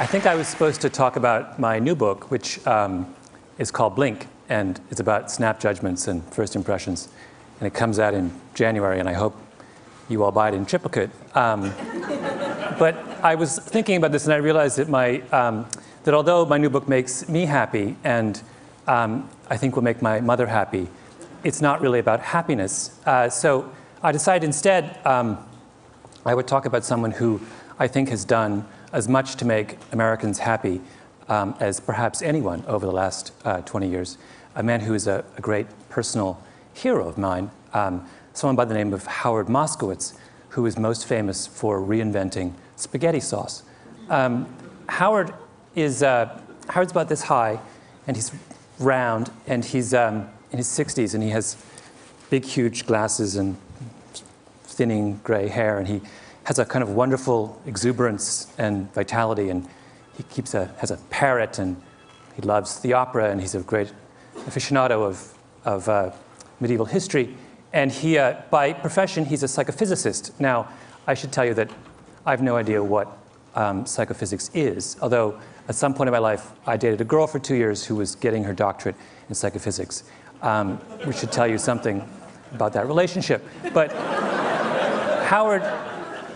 I think I was supposed to talk about my new book, which is called Blink, and it's about snap judgments and first impressions. And it comes out in January, and I hope you all buy it in triplicate. But I was thinking about this, and I realized that that although my new book makes me happy, and I think will make my mother happy, it's not really about happiness. So I decided instead I would talk about someone who I think has done as much to make Americans happy as perhaps anyone over the last 20 years. A man who is a great personal hero of mine, someone by the name of Howard Moskowitz, who is most famous for reinventing spaghetti sauce. Howard's about this high, and he's round, and he's in his 60s, and he has big, huge glasses and thinning gray hair, and he has a kind of wonderful exuberance and vitality, and he has a parrot, and he loves the opera, and he's a great aficionado of medieval history. And he, by profession, he's a psychophysicist. Now, I should tell you that I have no idea what psychophysics is, although at some point in my life, I dated a girl for 2 years who was getting her doctorate in psychophysics, which should tell you something about that relationship. But Howard,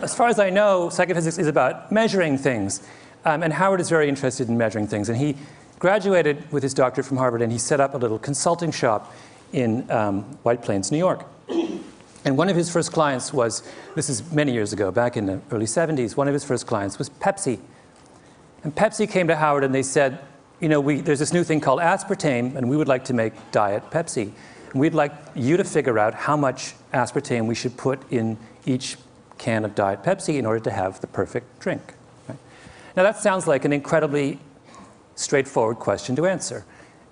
as far as I know, psychophysics is about measuring things. And Howard is very interested in measuring things. And he graduated with his doctorate from Harvard, and he set up a little consulting shop in White Plains, New York. And one of his first clients was, this is many years ago, back in the early 70s, one of his first clients was Pepsi. And Pepsi came to Howard and they said, you know, there's this new thing called aspartame, and we would like to make Diet Pepsi. And we'd like you to figure out how much aspartame we should put in each can of Diet Pepsi in order to have the perfect drink. Right? Now that sounds like an incredibly straightforward question to answer.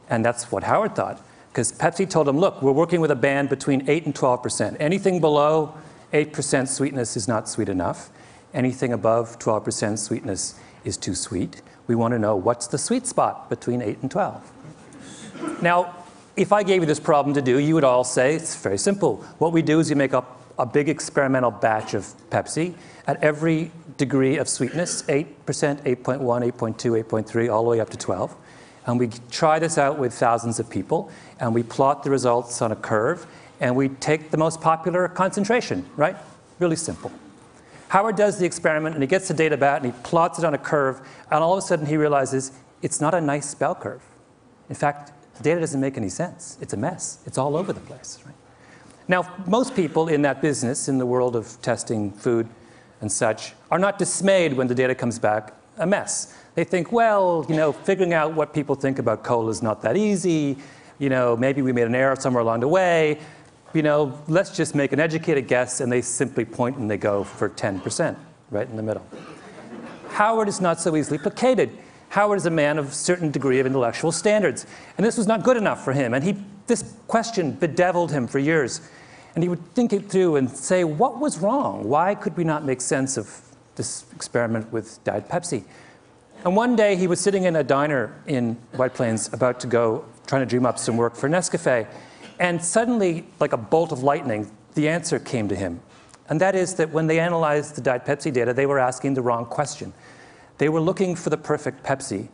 And that's what Howard thought. Because Pepsi told him, look, we're working with a band between 8 and 12%. Anything below 8% sweetness is not sweet enough. Anything above 12% sweetness is too sweet. We want to know what's the sweet spot between 8 and 12. Now, if I gave you this problem to do, you would all say, it's very simple. What we do is you make up a big experimental batch of Pepsi at every degree of sweetness, 8%, 8.1, 8.2, 8.3, all the way up to 12. And we try this out with thousands of people, and we plot the results on a curve, and we take the most popular concentration, right? Really simple. Howard does the experiment, and he gets the data back, and he plots it on a curve, and all of a sudden he realizes it's not a nice bell curve. In fact, the data doesn't make any sense. It's a mess. It's all over the place, right? Now, most people in that business, in the world of testing food and such, are not dismayed when the data comes back a mess. They think, well, you know, figuring out what people think about cola is not that easy. You know, maybe we made an error somewhere along the way. You know, let's just make an educated guess, and they simply point and they go for 10%, right in the middle. Howard is not so easily placated. Howard is a man of a certain degree of intellectual standards, and this was not good enough for him. And this question bedeviled him for years. And he would think it through and say, what was wrong? Why could we not make sense of this experiment with Diet Pepsi? And one day he was sitting in a diner in White Plains about to go, trying to dream up some work for Nescafe. And suddenly, like a bolt of lightning, the answer came to him. And that is that when they analyzed the Diet Pepsi data, they were asking the wrong question. They were looking for the perfect Pepsi,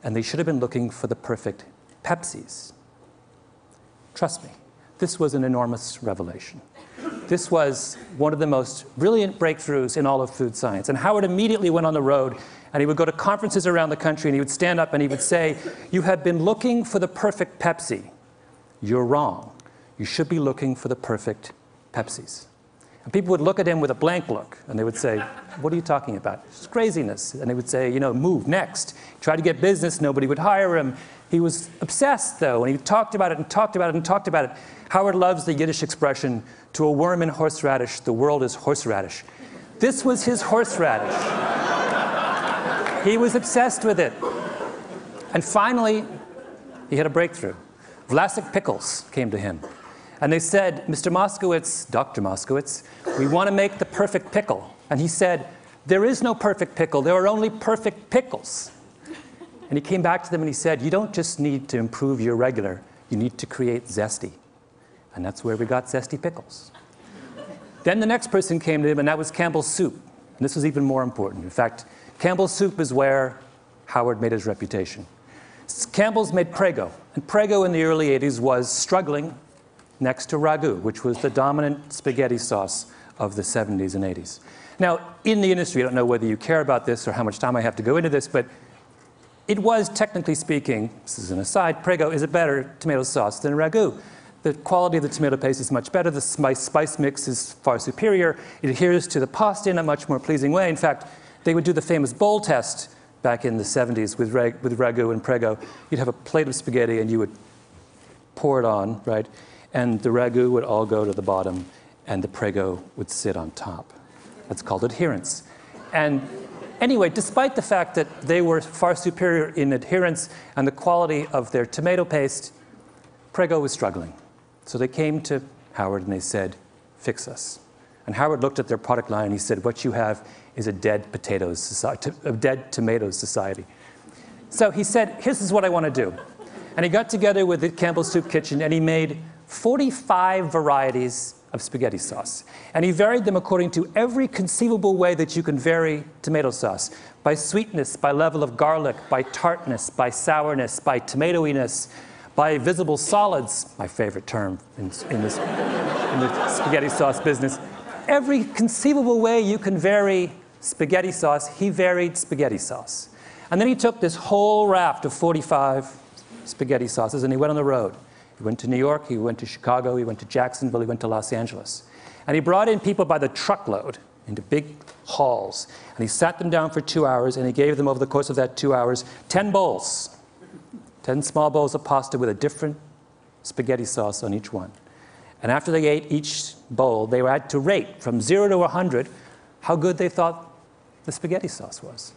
and they should have been looking for the perfect Pepsis. Trust me, this was an enormous revelation. This was one of the most brilliant breakthroughs in all of food science. And Howard immediately went on the road, and he would go to conferences around the country, and he would stand up and he would say, you have been looking for the perfect Pepsi. You're wrong. You should be looking for the perfect Pepsis. And people would look at him with a blank look, and they would say, what are you talking about? It's craziness. And they would say, you know, move, next. He tried to get business, nobody would hire him. He was obsessed, though, and he talked about it and talked about it and talked about it. Howard loves the Yiddish expression, to a worm in horseradish, the world is horseradish. This was his horseradish. He was obsessed with it. And finally, he had a breakthrough. Vlasic pickles came to him. And they said, Mr. Moskowitz, Dr. Moskowitz, we want to make the perfect pickle. And he said, there is no perfect pickle. There are only perfect pickles. And he came back to them and he said, you don't just need to improve your regular. You need to create zesty. And that's where we got zesty pickles. Then the next person came to him, and that was Campbell's soup. And this was even more important. In fact, Campbell's soup is where Howard made his reputation. Campbell's made Prego, and Prego in the early 80s was struggling next to ragu, which was the dominant spaghetti sauce of the 70s and 80s. Now, in the industry, I don't know whether you care about this or how much time I have to go into this, but it was, technically speaking, this is an aside, Prego is a better tomato sauce than ragu. The quality of the tomato paste is much better. The spice mix is far superior. It adheres to the pasta in a much more pleasing way. In fact, they would do the famous bowl test back in the 70s with ragu and Prego. You'd have a plate of spaghetti and you would pour it on, right? And the ragu would all go to the bottom and the Prego would sit on top. That's called adherence. And anyway, despite the fact that they were far superior in adherence and the quality of their tomato paste, Prego was struggling. So they came to Howard and they said, fix us. And Howard looked at their product line and he said, what you have is a dead potatoes society, a dead tomatoes society. So he said, this is what I want to do. And he got together with the Campbell Soup Kitchen and he made 45 varieties of spaghetti sauce. And he varied them according to every conceivable way that you can vary tomato sauce. By sweetness, by level of garlic, by tartness, by sourness, by tomatoiness, by visible solids, my favorite term in the spaghetti sauce business. Every conceivable way you can vary spaghetti sauce, he varied spaghetti sauce. And then he took this whole raft of 45 spaghetti sauces and he went on the road. He went to New York, he went to Chicago, he went to Jacksonville, he went to Los Angeles. And he brought in people by the truckload into big halls. And he sat them down for 2 hours and he gave them over the course of that 2 hours 10 bowls. 10 small bowls of pasta with a different spaghetti sauce on each one. And after they ate each bowl, they had to rate from 0 to 100 how good they thought the spaghetti sauce was.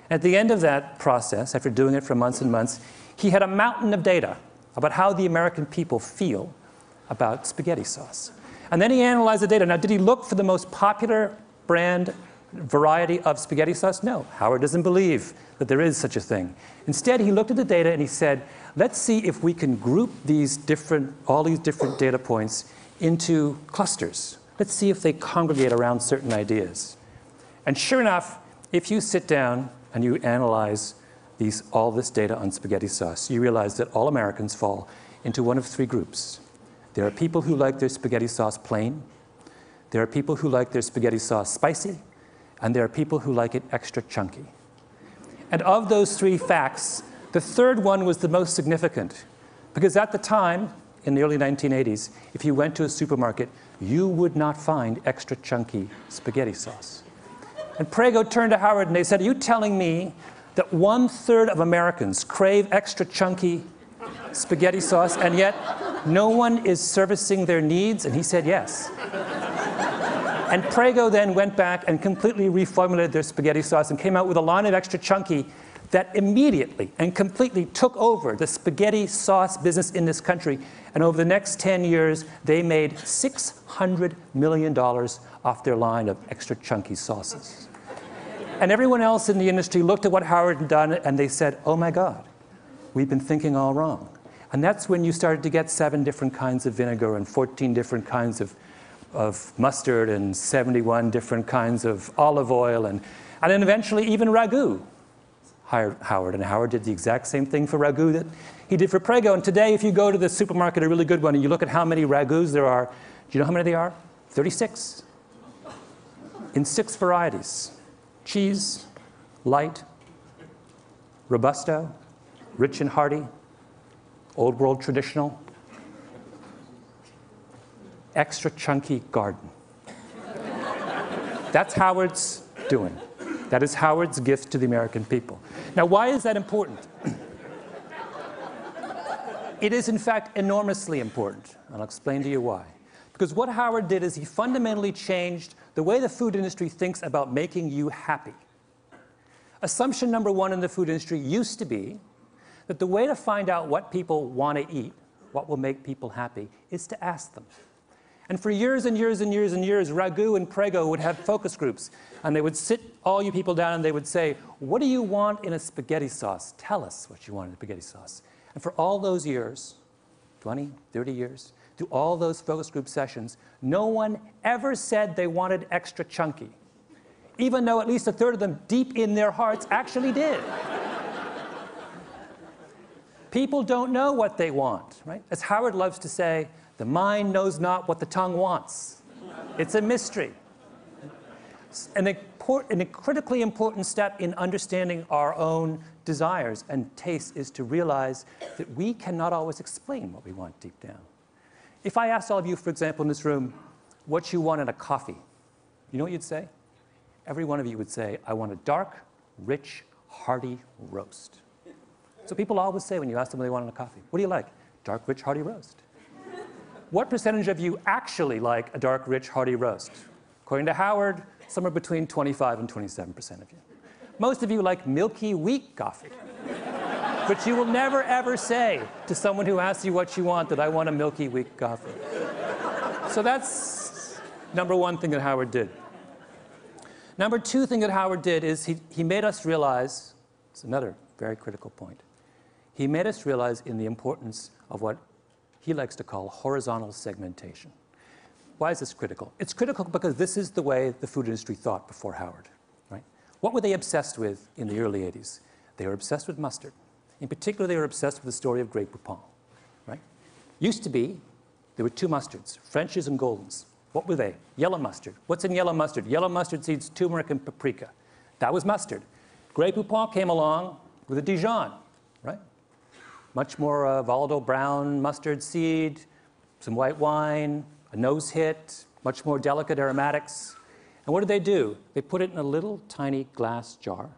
At the end of that process, after doing it for months and months, he had a mountain of data about how the American people feel about spaghetti sauce. And then he analyzed the data. Now, did he look for the most popular brand variety of spaghetti sauce? No, Howard doesn't believe that there is such a thing. Instead, he looked at the data and he said, let's see if we can group all these different data points into clusters. Let's see if they congregate around certain ideas. And sure enough, if you sit down and you analyze all this data on spaghetti sauce, you realize that all Americans fall into one of three groups. There are people who like their spaghetti sauce plain. There are people who like their spaghetti sauce spicy. And there are people who like it extra chunky. And of those three facts, the third one was the most significant. Because at the time, in the early 1980s, if you went to a supermarket, you would not find extra chunky spaghetti sauce. And Prego turned to Howard and they said, are you telling me that 1/3 of Americans crave extra chunky spaghetti sauce and yet no one is servicing their needs? And he said yes. And Prego then went back and completely reformulated their spaghetti sauce and came out with a line of extra chunky that immediately and completely took over the spaghetti sauce business in this country. And over the next 10 years, they made $600 million off their line of extra chunky sauces. And everyone else in the industry looked at what Howard had done and they said, oh my God, we've been thinking all wrong. And that's when you started to get 7 different kinds of vinegar and 14 different kinds of mustard and 71 different kinds of olive oil. And then eventually even ragu hired Howard. And Howard did the exact same thing for ragu that he did for Prego. And today, if you go to the supermarket, a really good one, and you look at how many ragus there are, do you know how many there are? 36. In 6 varieties. Cheese, light, robusto, rich and hearty, old world traditional, extra chunky garden. That's Howard's doing. That is Howard's gift to the American people. Now, why is that important? It is, in fact, enormously important. I'll explain to you why. Because what Howard did is he fundamentally changed the way the food industry thinks about making you happy. Assumption number 1 in the food industry used to be that the way to find out what people want to eat, what will make people happy, is to ask them. And for years and years and years and years, Ragu and Prego would have focus groups. And they would sit all you people down and they would say, what do you want in a spaghetti sauce? Tell us what you want in a spaghetti sauce. And for all those years, 20, 30 years, through all those focus group sessions, no one ever said they wanted extra chunky, even though at least 1/3 of them deep in their hearts actually did. People don't know what they want, right? As Howard loves to say, the mind knows not what the tongue wants. It's a mystery. And a critically important step in understanding our own desires and tastes is to realize that we cannot always explain what we want deep down. If I asked all of you, for example, in this room, what you want in a coffee, you know what you'd say? Every one of you would say, I want a dark, rich, hearty roast. So people always say when you ask them what they want in a coffee, what do you like? Dark, rich, hearty roast. What percentage of you actually like a dark, rich, hearty roast? According to Howard, somewhere between 25 and 27% of you. Most of you like milky, weak coffee. But you will never, ever say to someone who asks you what you want that I want a milky, weak coffee. So that's number one thing that Howard did. Number two thing that Howard did is he made us realize, it's another very critical point, he made us realize in the importance of what he likes to call horizontal segmentation. Why is this critical? It's critical because this is the way the food industry thought before Howard, right? What were they obsessed with in the early 80s? They were obsessed with mustard. In particular, they were obsessed with the story of Grey Poupon, right? Used to be, there were two mustards, French's and Golden's. What were they? Yellow mustard. What's in yellow mustard? Yellow mustard seeds, turmeric, and paprika. That was mustard. Grey Poupon came along with a Dijon, right? Much more volatile brown mustard seed, some white wine, a nose hit, much more delicate aromatics. And what did they do? They put it in a little tiny glass jar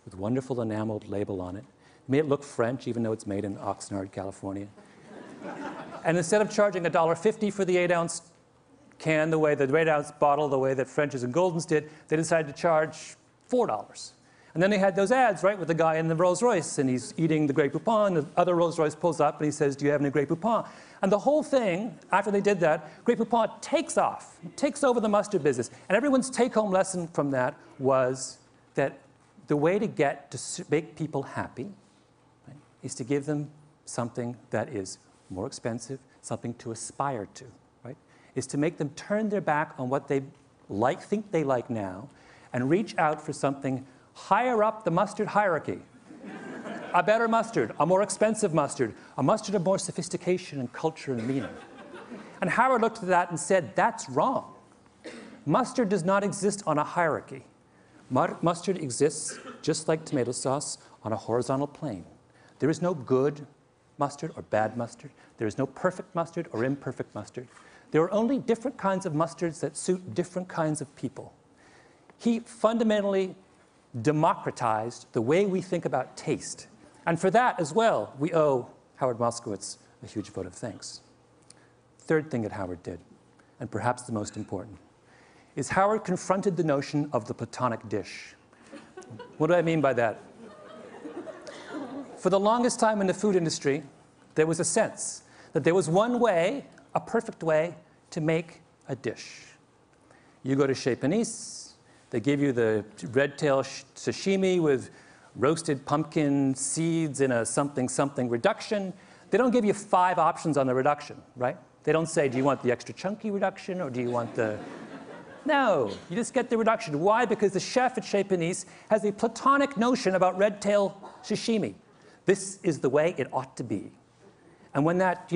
with a wonderful enameled label on it. Made it look French, even though it's made in Oxnard, California. And instead of charging $1.50 for the 8-ounce can, the 8-ounce bottle, the way that French's and Golden's did, they decided to charge $4. And then they had those ads, right, with the guy in the Rolls Royce, and he's eating the Grey Poupon, and the other Rolls Royce pulls up, and he says, do you have any Grey Poupon? And the whole thing, after they did that, Grey Poupon takes off, takes over the mustard business. And everyone's take-home lesson from that was that the way to get to make people happy, right, is to give them something that is more expensive, something to aspire to, right? Is to make them turn their back on what they like, think they like now, and reach out for something higher up the mustard hierarchy. A better mustard, a more expensive mustard, a mustard of more sophistication and culture and meaning. And Howard looked at that and said, that's wrong. Mustard does not exist on a hierarchy. Mustard exists, just like tomato sauce, on a horizontal plane. There is no good mustard or bad mustard. There is no perfect mustard or imperfect mustard. There are only different kinds of mustards that suit different kinds of people. He fundamentally democratized the way we think about taste. And for that as well, we owe Howard Moskowitz a huge vote of thanks. Third thing that Howard did, and perhaps the most important, is Howard confronted the notion of the platonic dish. What do I mean by that? For the longest time in the food industry, there was a sense that there was one way, a perfect way, to make a dish. You go to Chez Panisse, they give you the red tail sashimi with roasted pumpkin seeds in a something reduction. They don't give you 5 options on the reduction, right? They don't say, do you want the extra chunky reduction or do you want the... No, you just get the reduction. Why? Because the chef at Chez Panisse has a platonic notion about red tail sashimi. This is the way it ought to be. And when that,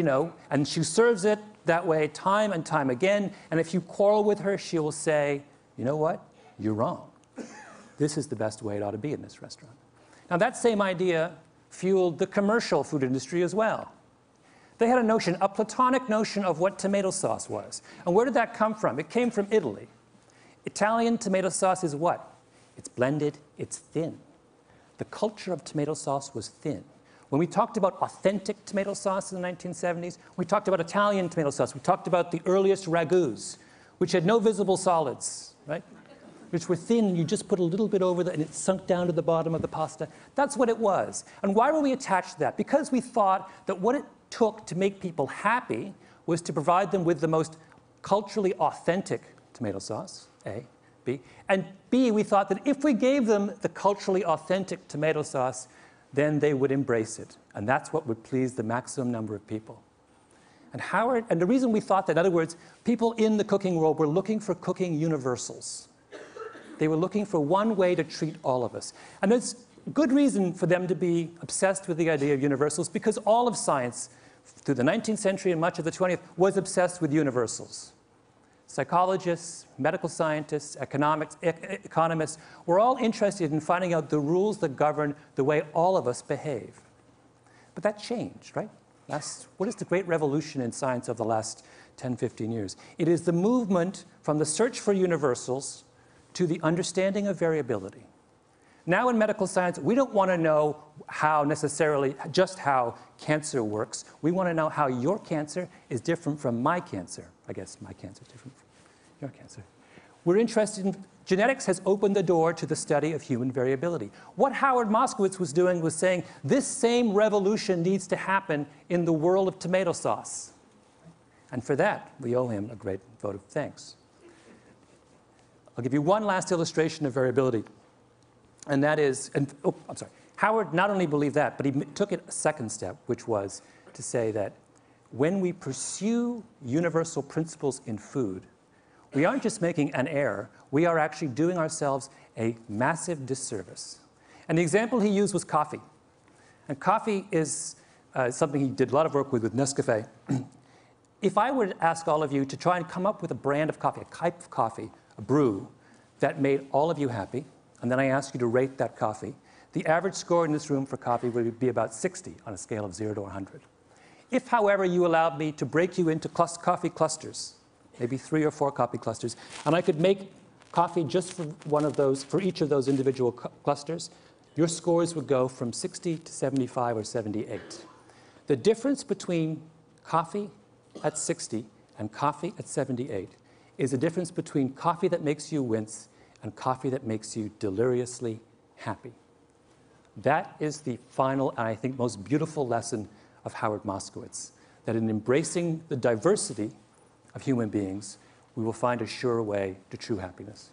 and she serves it that way time and time again, and if you quarrel with her, she will say, you know what? You're wrong. This is the best way it ought to be in this restaurant. Now, that same idea fueled the commercial food industry as well. They had a notion, a platonic notion of what tomato sauce was. And where did that come from? It came from Italy. Italian tomato sauce is what? It's blended, it's thin. The culture of tomato sauce was thin. When we talked about authentic tomato sauce in the 1970s, we talked about Italian tomato sauce. We talked about the earliest ragouts, which had no visible solids, right? Which were thin, and you just put a little bit over and it sunk down to the bottom of the pasta. That's what it was. And why were we attached to that? Because we thought that what it took to make people happy was to provide them with the most culturally authentic tomato sauce, A, B. And B, we thought that if we gave them the culturally authentic tomato sauce, then they would embrace it. And that's what would please the maximum number of people. And the reason we thought that, in other words, people in the cooking world were looking for cooking universals. They were looking for one way to treat all of us. And good reason for them to be obsessed with the idea of universals, because all of science through the 19th century and much of the 20th was obsessed with universals. Psychologists, medical scientists, economists were all interested in finding out the rules that govern the way all of us behave. But that changed, right? What is the great revolution in science of the last 10, 15 years? It is the movement from the search for universals to the understanding of variability. Now in medical science, we don't want to know just how cancer works. We want to know how your cancer is different from my cancer. I guess my cancer is different from your cancer. We're interested in genetics has opened the door to the study of human variability. What Howard Moskowitz was doing was saying this same revolution needs to happen in the world of tomato sauce. And for that, we owe him a great vote of thanks. I'll give you one last illustration of variability. And that is, Howard not only believed that, but he took it a second step, which was to say that when we pursue universal principles in food, we aren't just making an error, we are actually doing ourselves a massive disservice. And the example he used was coffee. And coffee is something he did a lot of work with Nescafé. If I were to ask all of you to try and come up with a brand of coffee, a type of coffee, a brew, that made all of you happy, and then I asked you to rate that coffee, the average score in this room for coffee would be about 60 on a scale of 0 to 100. If, however, you allowed me to break you into coffee clusters, maybe 3 or 4 coffee clusters, and I could make coffee just for for each of those individual clusters, your scores would go from 60 to 75 or 78. The difference between coffee at 60 and coffee at 78 is a difference between coffee that makes you wince and coffee that makes you deliriously happy. That is the final and I think most beautiful lesson of Howard Moskowitz, that in embracing the diversity of human beings, we will find a sure way to true happiness.